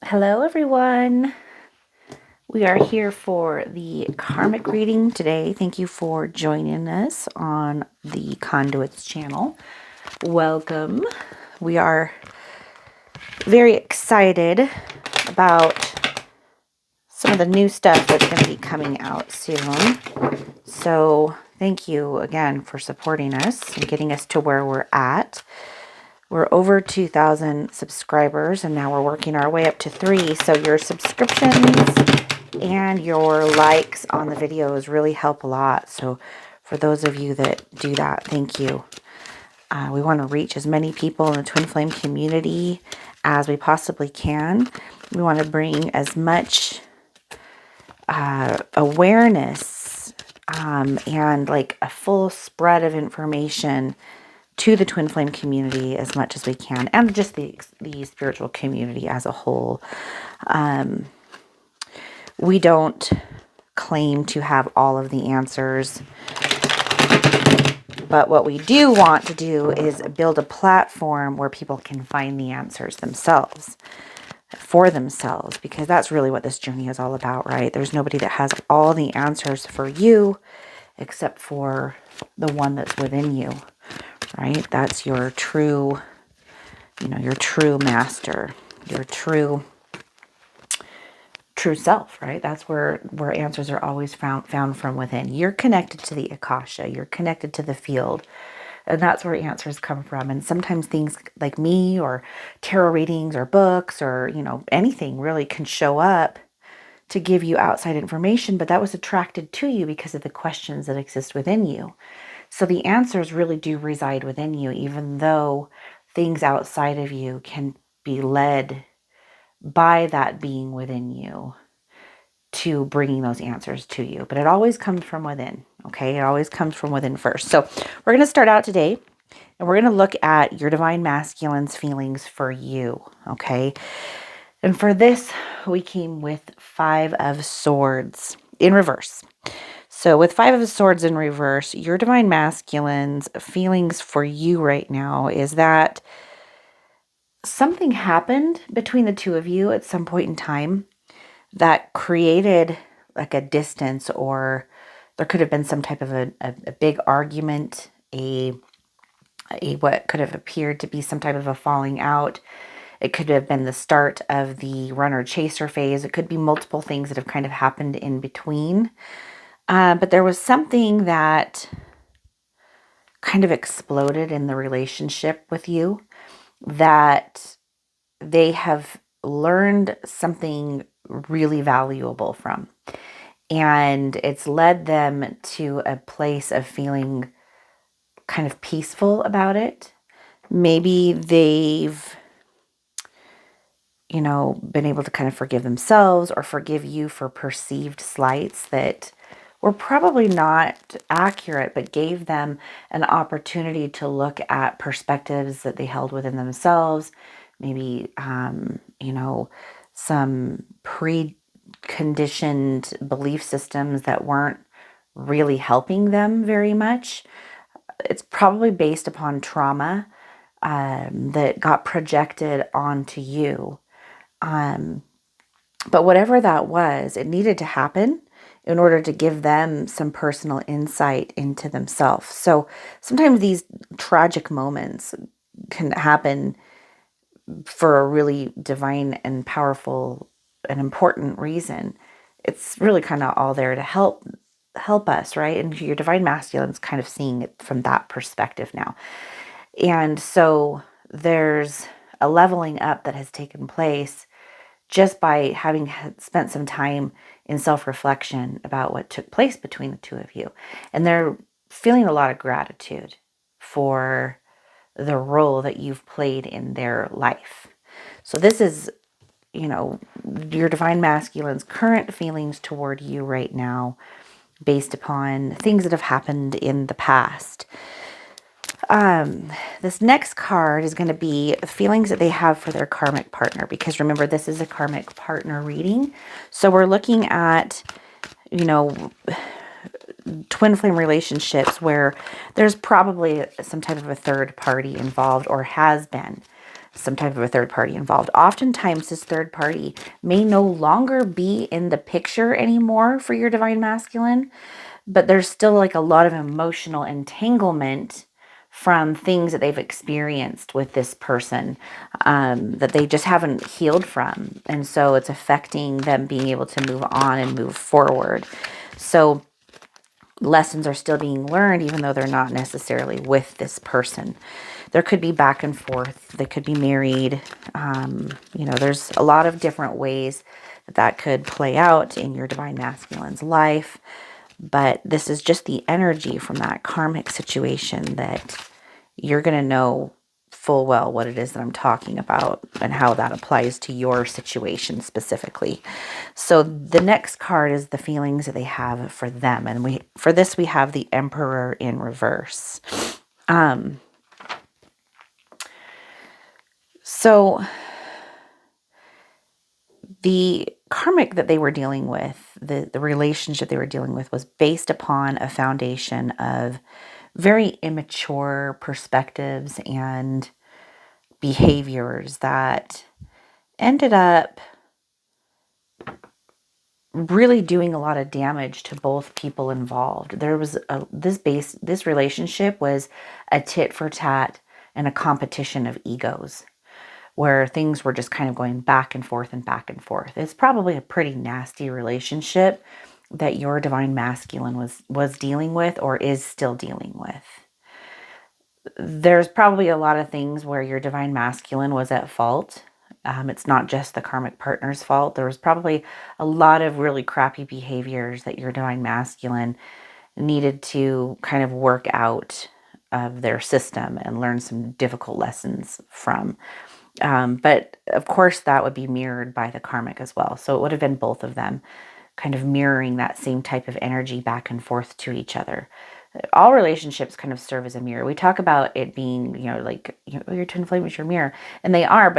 Hello, everyone. We are here for the Karmic reading today. Thank you for joining us on the Conduits channel. Welcome. We are very excited about some of the new stuff that's going to be coming out soon. So thank you again for supporting us and getting us to where we're at. We're over 2,000 subscribers, and now we're working our way up to 3. So your subscriptions and your likes on the videos really help a lot. So for those of you that do that, thank you. We want to reach as many people in the Twin Flame community as we possibly can. We want to bring as much awareness and like a full spread of information to the Twin Flame community as much as we can, and just the spiritual community as a whole. We don't claim to have all of the answers, but what we do want to do is build a platform where people can find the answers themselves, for themselves, because that's really what this journey is all about, right? There's nobody that has all the answers for you except for the one that's within you, right? That's your true, your true master, your true self, right? That's where answers are always found from within. You're connected to the Akasha, you're connected to the field, and that's where answers come from. And sometimes things like me or tarot readings or books or anything really can show up to give you outside information, but that was attracted to you because of the questions that exist within you. So the answers really do reside within you, even though things outside of you can be led by that being within you to bringing those answers to you. But it always comes from within, okay? It always comes from within first. So we're going to start out today, and we're going to look at your divine masculine's feelings for you, okay? And for this, we came with 5 of Swords in reverse. So with 5 of Swords in reverse, your divine masculine's feelings for you right now is that something happened between the two of you at some point in time that created like a distance, or there could have been some type of a big argument, a what could have appeared to be some type of a falling out. It could have been the start of the runner chaser phase. It could be multiple things that have kind of happened in between. But there was something that kind of exploded in the relationship with you, that they have learned something really valuable from. And it's led them to a place of feeling kind of peaceful about it. Maybe they've, been able to kind of forgive themselves or forgive you for perceived slights that were probably not accurate, but gave them an opportunity to look at perspectives that they held within themselves. Maybe, some preconditioned belief systems that weren't really helping them very much. It's probably based upon trauma that got projected onto you. But whatever that was, it needed to happen in order to give them some personal insight into themselves. So sometimes these tragic moments can happen for a really divine and powerful and important reason. It's really kind of all there to help us, right? And your divine masculine's kind of seeing it from that perspective now. And so there's a leveling up that has taken place just by having spent some time in self-reflection about what took place between the two of you. And they're feeling a lot of gratitude for the role that you've played in their life. So this is, your divine masculine's current feelings toward you right now, based upon things that have happened in the past. This next card is going to be feelings that they have for their karmic partner, because remember, this is a karmic partner reading. So we're looking at, twin flame relationships where there's probably some type of a third party involved, or has been. some type of a third party involved. Oftentimes, this third party may no longer be in the picture anymore for your divine masculine, but there's still like a lot of emotional entanglement from things that they've experienced with this person, that they just haven't healed from. And so it's affecting them being able to move on and move forward. So lessons are still being learned, even though they're not necessarily with this person. There could be back and forth. They could be married. There's a lot of different ways that that could play out in your divine masculine's life. But this is just the energy from that karmic situation that you're going to know full well what it is that I'm talking about and how that applies to your situation specifically. So the next card is the feelings that they have for them. And we have the Emperor in reverse. So the karmic that they were dealing with, the relationship they were dealing with, was based upon a foundation of very immature perspectives and behaviors that ended up really doing a lot of damage to both people involved. There was this relationship was a tit for tat and a competition of egos, where things were just kind of going back and forth and back and forth. It's probably a pretty nasty relationship that your divine masculine was dealing with or is still dealing with. There's probably a lot of things where your divine masculine was at fault. It's not just the karmic partner's fault. There was probably a lot of really crappy behaviors that your divine masculine needed to kind of work out of their system and learn some difficult lessons from. But of course, that would be mirrored by the karmic as well. So it would have been both of them kind of mirroring that same type of energy back and forth to each other. All relationships kind of serve as a mirror. We talk about it being, like, your twin flame is your mirror, and they are,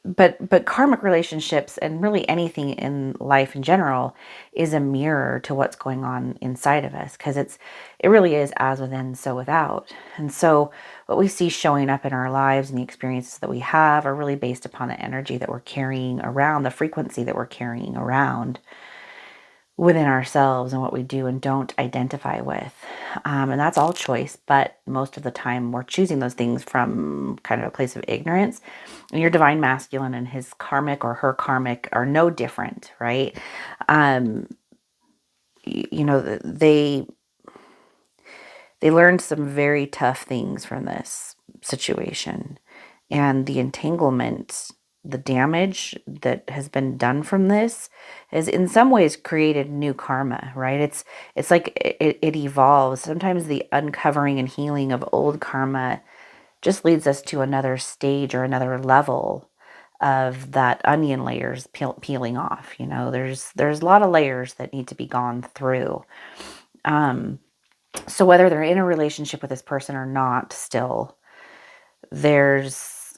but karmic relationships and really anything in life in general is a mirror to what's going on inside of us, because it really is as within, so without. And so what we see showing up in our lives and the experiences that we have are really based upon the energy that we're carrying around, the frequency that we're carrying around within ourselves and what we do and don't identify with. And that's all choice, but most of the time we're choosing those things from kind of a place of ignorance. And your divine masculine and his karmic or her karmic are no different, right? Um, they learned some very tough things from this situation, and the entanglement, the damage that has been done from this has in some ways created new karma, right? It's like it evolves. Sometimes the uncovering and healing of old karma just leads us to another stage or another level of that onion layers peeling off. There's a lot of layers that need to be gone through. So whether they're in a relationship with this person or not, still, there's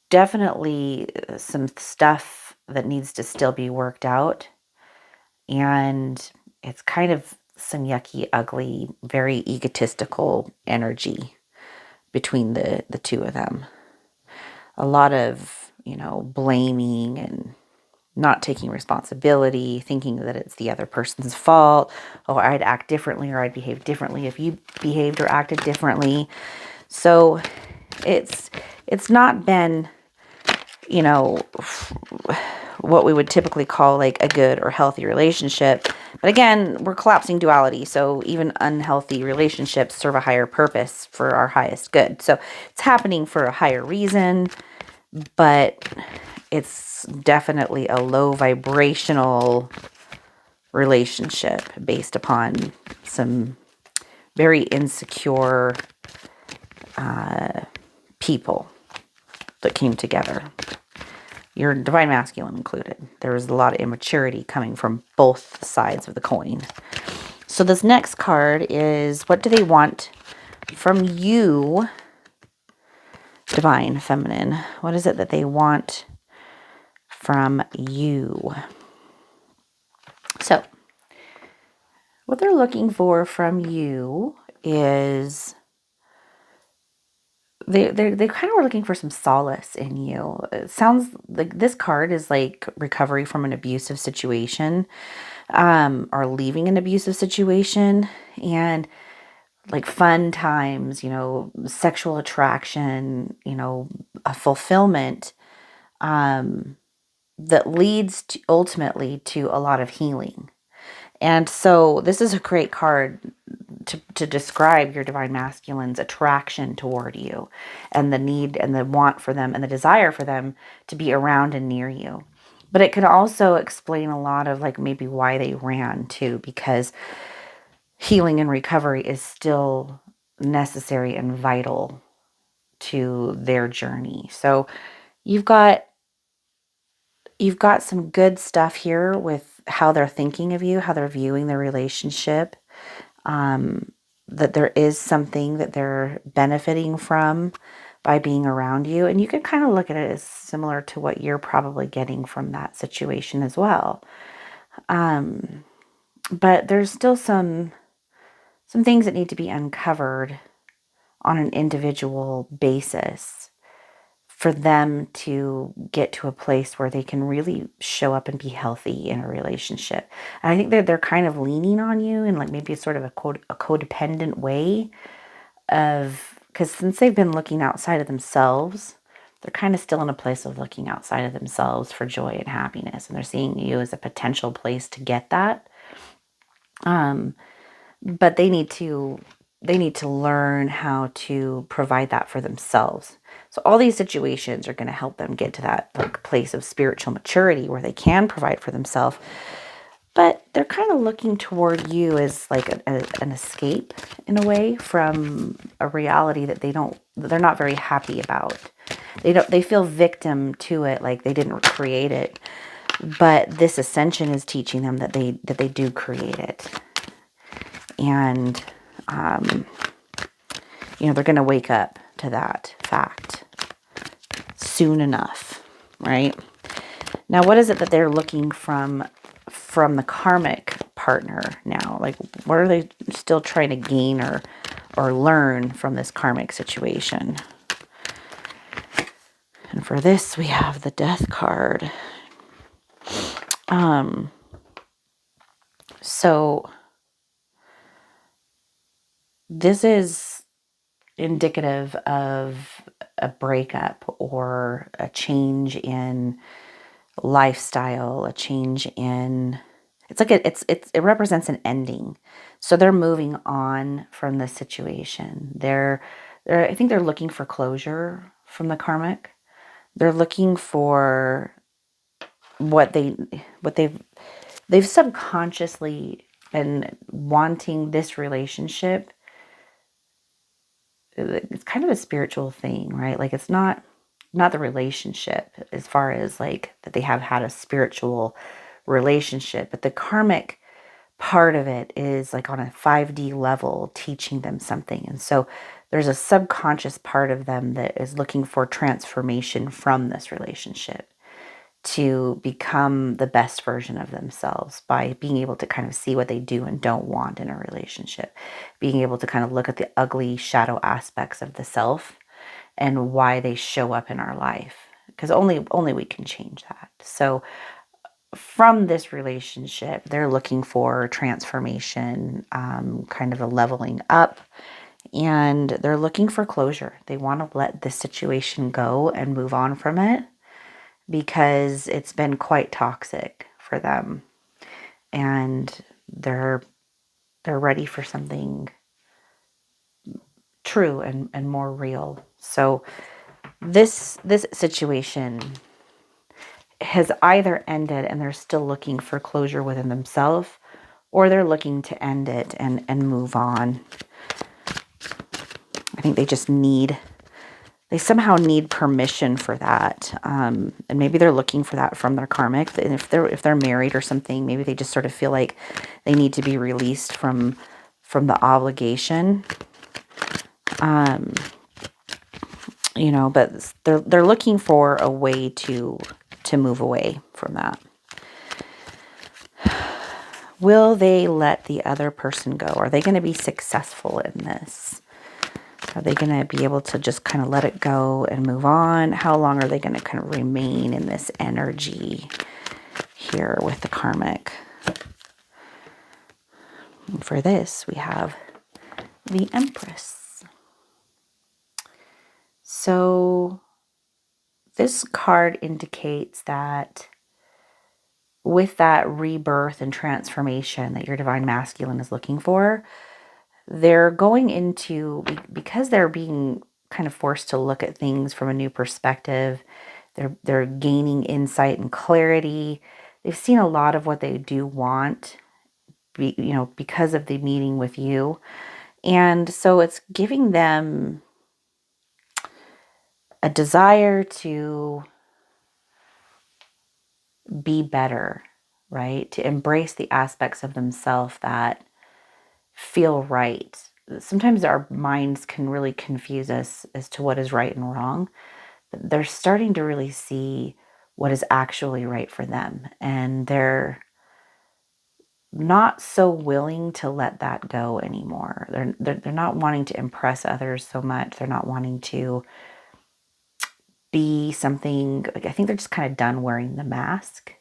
definitely some stuff that needs to still be worked out. And it's kind of some yucky, ugly, very egotistical energy between the two of them. A lot of, blaming and not taking responsibility, thinking that it's the other person's fault. Oh, I'd act differently, or I'd behave differently if you behaved or acted differently. So it's not been, what we would typically call like a good or healthy relationship. But again, we're collapsing duality. So even unhealthy relationships serve a higher purpose for our highest good. So it's happening for a higher reason, but it's definitely a low vibrational relationship based upon some very insecure people that came together. Your divine masculine included. There was a lot of immaturity coming from both sides of the coin. So this next card is, what do they want from you, divine feminine? What is it that they want from you? So what they're looking for from you is they kind of were looking for some solace in you. It sounds like this card is like recovery from an abusive situation, or leaving an abusive situation, and like fun times, sexual attraction, a fulfillment, that leads to, ultimately, to a lot of healing. And so this is a great card to describe your divine masculine's attraction toward you, and the need and the want for them and the desire for them to be around and near you. But it can also explain a lot of like maybe why they ran too, because healing and recovery is still necessary and vital to their journey. So you've got some good stuff here with how they're thinking of you, how they're viewing the relationship, that there is something that they're benefiting from by being around you. And you can kind of look at it as similar to what you're probably getting from that situation as well. But there's still some things that need to be uncovered on an individual basis for them to get to a place where they can really show up and be healthy in a relationship. And I think that they're kind of leaning on you in like maybe sort of a codependent way of, because since they've been looking outside of themselves, they're kind of still in a place of looking outside of themselves for joy and happiness. And they're seeing you as a potential place to get that. But they need to learn how to provide that for themselves. So all these situations are going to help them get to that like place of spiritual maturity where they can provide for themselves. But they're kind of looking toward you as like an escape in a way from a reality that they're not very happy about. They feel victim to it, like they didn't create it. But this ascension is teaching them that they do create it. And they're going to wake up to that fact soon enough, right? Now, what is it that they're looking from the karmic partner now? Like, what are they still trying to gain or learn from this karmic situation? And for this, we have the Death card. So this is indicative of a breakup or a change in lifestyle, a change in, it's like it represents an ending. So they're moving on from the situation. I think they're looking for closure from the karmic. They're looking for they've subconsciously been wanting this relationship. It's kind of a spiritual thing, right? Like it's not the relationship as far as like that they have had a spiritual relationship, but the karmic part of it is like on a 5D level teaching them something. And so there's a subconscious part of them that is looking for transformation from this relationship to become the best version of themselves by being able to kind of see what they do and don't want in a relationship, being able to kind of look at the ugly shadow aspects of the self and why they show up in our life, because only we can change that. So from this relationship, they're looking for transformation, kind of a leveling up, and they're looking for closure. They want to let this situation go and move on from it because it's been quite toxic for them, and they're ready for something true and more real. So this situation has either ended and they're still looking for closure within themselves, or they're looking to end it and move on. I think they somehow need permission for that. And maybe they're looking for that from their karmic. And if they're married or something, maybe they just sort of feel like they need to be released from the obligation. But they're looking for a way to move away from that. Will they let the other person go? Are they going to be successful in this? Are they going to be able to just kind of let it go and move on? How long are they going to kind of remain in this energy here with the karmic? And for this, we have the Empress. So this card indicates that with that rebirth and transformation that your divine masculine is looking for, they're going into, because they're being kind of forced to look at things from a new perspective, they're gaining insight and clarity. They've seen a lot of what they do want, because of the meeting with you. And so it's giving them a desire to be better, right? To embrace the aspects of themselves that feel right. Sometimes our minds can really confuse us as to what is right and wrong, but they're starting to really see what is actually right for them. And they're not so willing to let that go anymore. They're not wanting to impress others so much. They're not wanting to be something, like, I think they're just kind of done wearing the mask.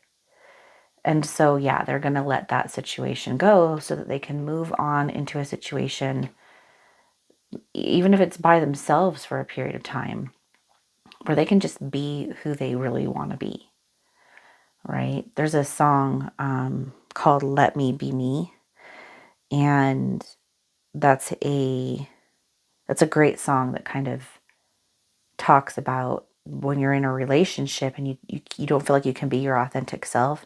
And so, yeah, they're going to let that situation go so that they can move on into a situation, even if it's by themselves for a period of time, where they can just be who they really want to be, right? There's a song called Let Me Be Me. And that's a great song that kind of talks about when you're in a relationship and you don't feel like you can be your authentic self.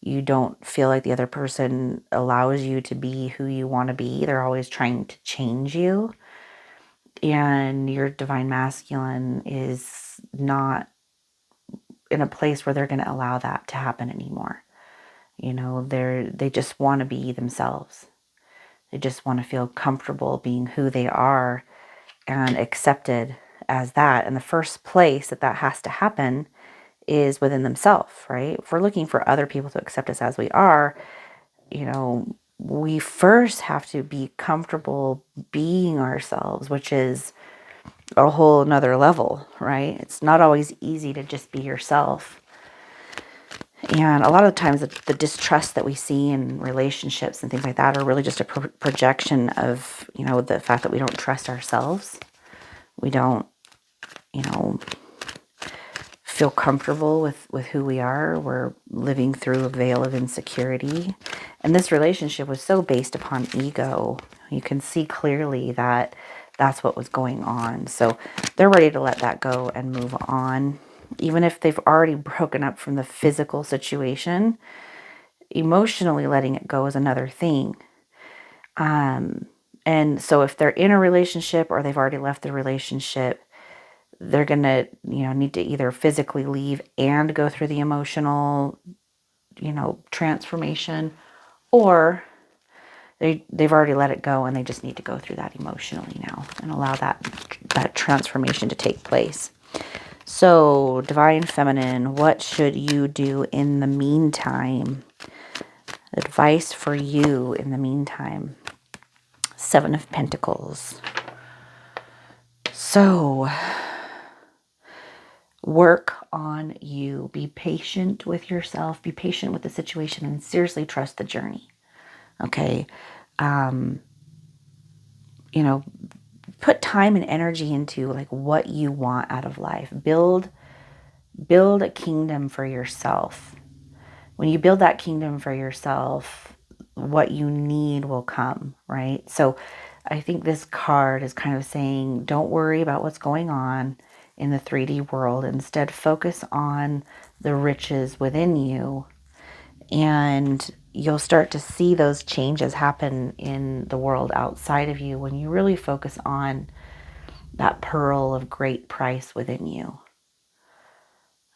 You don't feel like the other person allows you to be who you want to be. They're always trying to change you. And your divine masculine is not in a place where they're going to allow that to happen anymore. They just want to be themselves. They just want to feel comfortable being who they are and accepted as that. And the first place that has to happen is within themselves, right? If we're looking for other people to accept us as we are, we first have to be comfortable being ourselves, which is a whole another level, right? It's not always easy to just be yourself. And a lot of the times the distrust that we see in relationships and things like that are really just a projection of, the fact that we don't trust ourselves. We don't, feel comfortable with who we are. We're living through a veil of insecurity. And this relationship was so based upon ego. You can see clearly that that's what was going on. So they're ready to let that go and move on. Even if they've already broken up from the physical situation, emotionally letting it go is another thing. And so if they're in a relationship or they've already left the relationship, they're going to, need to either physically leave and go through the emotional, transformation, or they've already let it go and they just need to go through that emotionally now and allow that transformation to take place. So, divine feminine, what should you do in the meantime? Advice for you in the meantime. 7 of Pentacles. So, work on you. Be patient with yourself. Be patient with the situation and seriously trust the journey. Okay. Put time and energy into like what you want out of life. Build a kingdom for yourself. When you build that kingdom for yourself, what you need will come, right? So I think this card is kind of saying, don't worry about what's going on in the 3D world. Instead, focus on the riches within you, and you'll start to see those changes happen in the world outside of you when you really focus on that pearl of great price within you.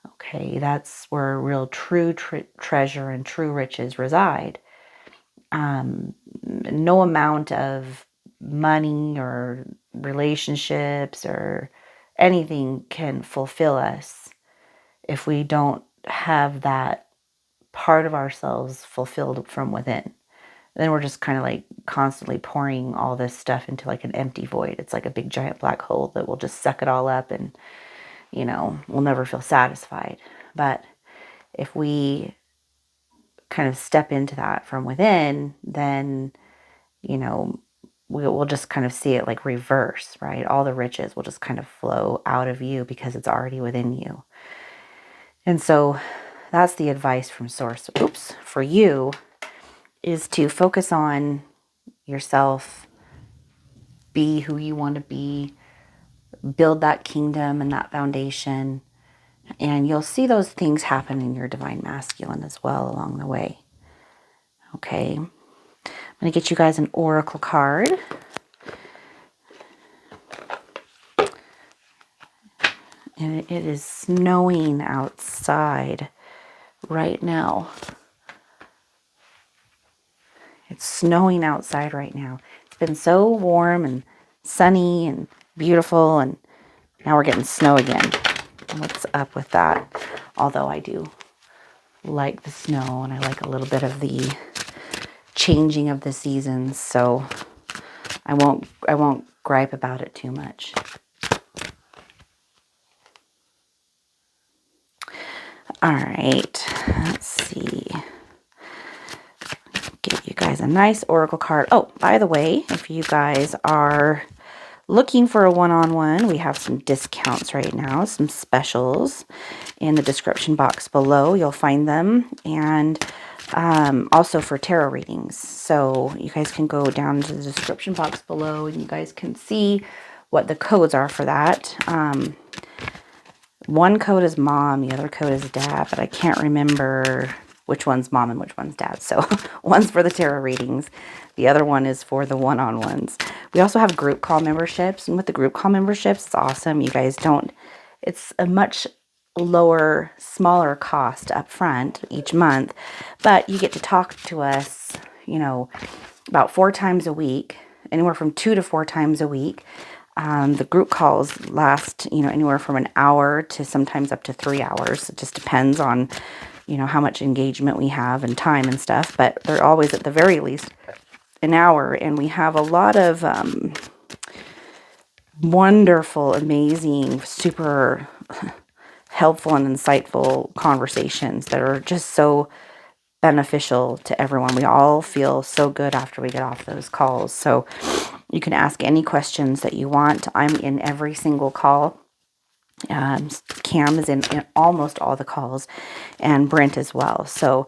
Okay, that's where real true treasure and true riches reside. No amount of money or relationships or anything can fulfill us if we don't have that part of ourselves fulfilled from within, then we're just kind of like constantly pouring all this stuff into like an empty void. It's like a big giant black hole that will just suck it all up, and we'll never feel satisfied. But if we kind of step into that from within, then we'll just kind of see it like reverse, right? All the riches will just kind of flow out of you because it's already within you. And so that's the advice from Source. For you is to focus on yourself, be who you want to be, build that kingdom and that foundation, and you'll see those things happen in your divine masculine as well along the way. Okay, I'm going to get you guys an oracle card. And it is snowing outside right now. It's snowing outside right now. It's been so warm and sunny and beautiful, and now we're getting snow again. What's up with that? Although I do like the snow, and I like a little bit of the changing of the seasons, so I won't gripe about it too much. All right, let's see. Give you guys a nice oracle card. Oh, by the way, if you guys are looking for a one-on-one, we have some discounts right now, some specials in the description box below. You'll find them, and also for tarot readings. So you guys can go down to the description box below, and you guys can see what the codes are for that. One code is mom, the other code is dad, but I can't remember which one's mom and which one's dad. So one's for the tarot readings. The other one is for the one-on-ones. We also have group call memberships. And with the group call memberships, it's awesome. You guys don't, it's a much lower, smaller cost up front each month. But you get to talk to us, about 4 times a week, anywhere from 2 to 4 times a week. The group calls last, anywhere from an hour to sometimes up to 3 hours. It just depends on, how much engagement we have and time and stuff. But they're always at the very least an hour. And we have a lot of wonderful, amazing, super helpful and insightful conversations that are just so beneficial to everyone. We all feel so good after we get off those calls. So you can ask any questions that you want. I'm in every single call. Cam is in almost all the calls, and Brent as well. So,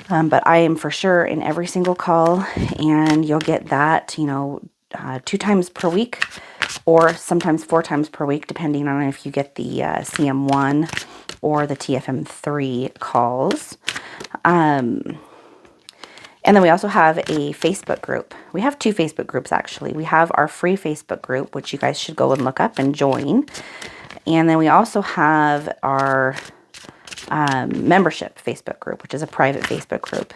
but I am for sure in every single call, and you'll get that, 2 times per week, or sometimes 4 times per week, depending on if you get the CM1 or the TFM3 calls. And then we also have a Facebook group. We have 2 Facebook groups, actually. We have our free Facebook group, which you guys should go and look up and join. And then we also have our membership Facebook group, which is a private Facebook group.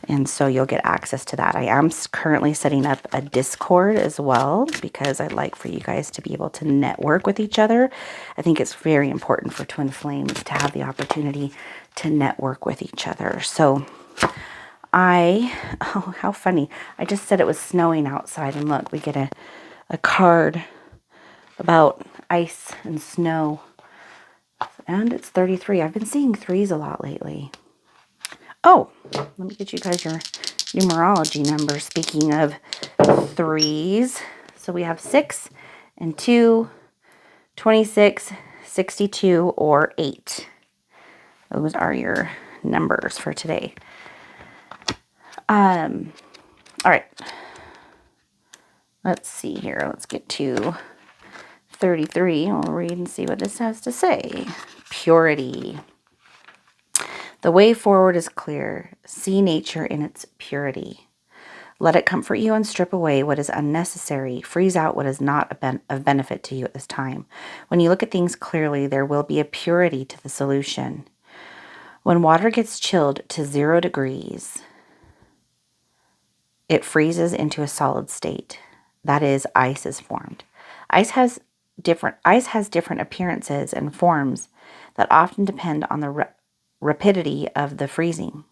And so you'll get access to that. I am currently setting up a Discord as well, because I'd like for you guys to be able to network with each other. I think it's very important for twin flames to have the opportunity to network with each other. So oh, how funny. I just said it was snowing outside, and look, we get a card about ice and snow. And it's 33. I've been seeing 3s a lot lately. Oh, let me get you guys your numerology numbers. Speaking of 3s, so we have 6 and 2, 26, 62, or 8. Those are your numbers for today. All right. Let's see here. Let's get to 33. I'll read and see what this has to say. Purity. The way forward is clear. See nature in its purity. Let it comfort you and strip away what is unnecessary. Freeze out what is not of benefit to you at this time. When you look at things clearly, there will be a purity to the solution. When water gets chilled to 0 degrees, it freezes into a solid state. That is, ice is formed. Ice has different appearances and forms that often depend on the rapidity of the freezing.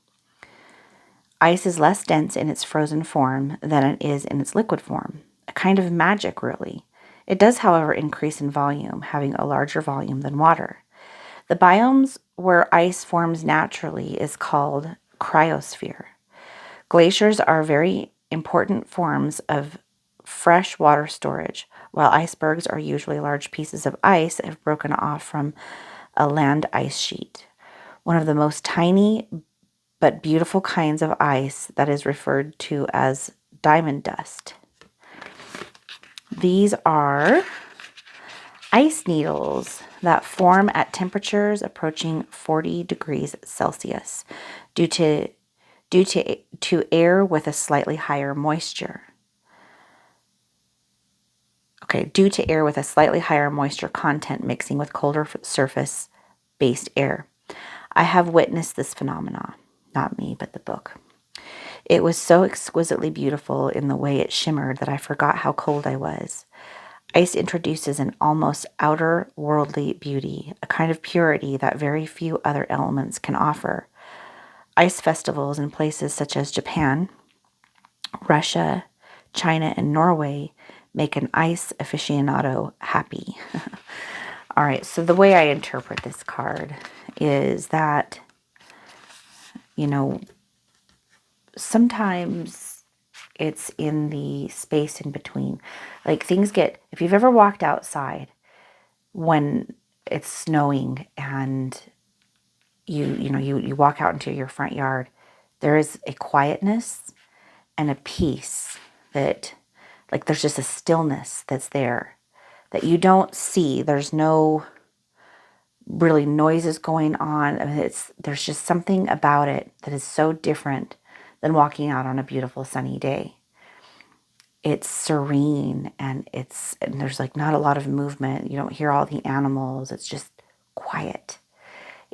Ice is less dense in its frozen form than it is in its liquid form. A kind of magic, really. It does, however, increase in volume, having a larger volume than water. The biomes where ice forms naturally is called cryosphere. Glaciers are very important forms of fresh water storage, while icebergs are usually large pieces of ice that have broken off from a land ice sheet. One of the most tiny but beautiful kinds of ice that is referred to as diamond dust. These are ice needles that form at temperatures approaching 40 degrees Celsius due to air with a slightly higher moisture. Due to air with a slightly higher moisture content mixing with colder surface-based air. I have witnessed this phenomena. Not me, but the book. It was so exquisitely beautiful in the way it shimmered that I forgot how cold I was. Ice introduces an almost outer-worldly beauty, a kind of purity that very few other elements can offer. Ice festivals in places such as Japan, Russia, China, and Norway make an ice aficionado happy. All right, so the way I interpret this card is that, sometimes it's in the space in between. Like if you've ever walked outside when it's snowing and you walk out into your front yard, there is a quietness and a peace that, like, there's just a stillness that's there that you don't see. There's no really noises going on. I mean, there's just something about it that is so different than walking out on a beautiful sunny day. It's serene and there's like not a lot of movement. You don't hear all the animals. It's just quiet.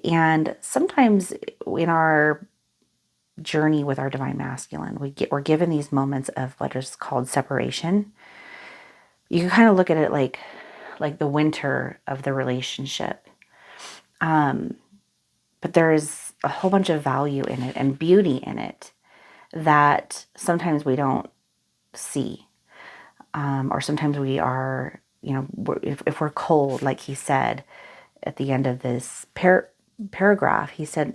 And sometimes in our journey with our divine masculine, we're given these moments of what is called separation. You can kind of look at it like the winter of the relationship. But there is a whole bunch of value in it and beauty in it that sometimes we don't see. Or sometimes we are, if we're cold, like he said at the end of this paragraph, he said,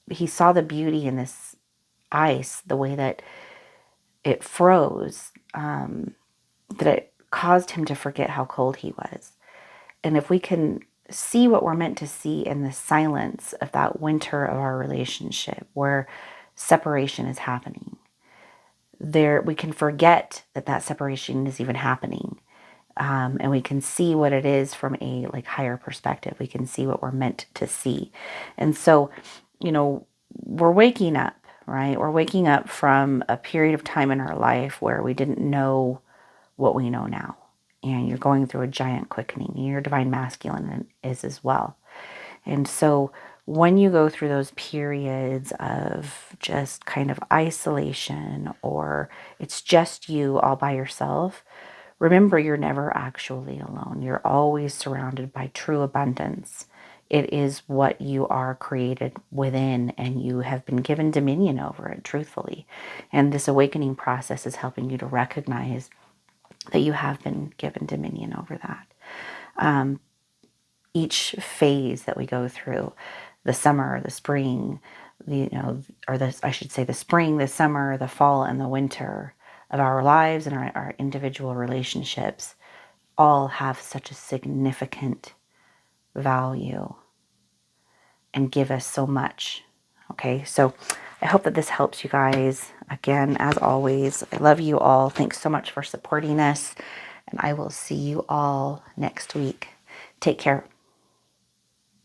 he saw the beauty in this ice, the way that it froze, that it caused him to forget how cold he was. And if we can see what we're meant to see in the silence of that winter of our relationship where separation is happening, we can forget that separation is even happening. And we can see what it is from a higher perspective. We can see what we're meant to see. And so, we're waking up, right? We're waking up from a period of time in our life where we didn't know what we know now. And you're going through a giant quickening. And your divine masculine is as well. And so when you go through those periods of just kind of isolation, or it's just you all by yourself, remember you're never actually alone. You're always surrounded by true abundance. It is what you are created within, and you have been given dominion over it, truthfully. And this awakening process is helping you to recognize that you have been given dominion over that. Each phase that we go through, the summer, the spring, I should say the spring, the summer, the fall, and the winter of our lives and our individual relationships all have such a significant value and give us so much. Okay, so I hope that this helps you guys. Again, as always, I love you all. Thanks so much for supporting us, and I will see you all next week. Take care.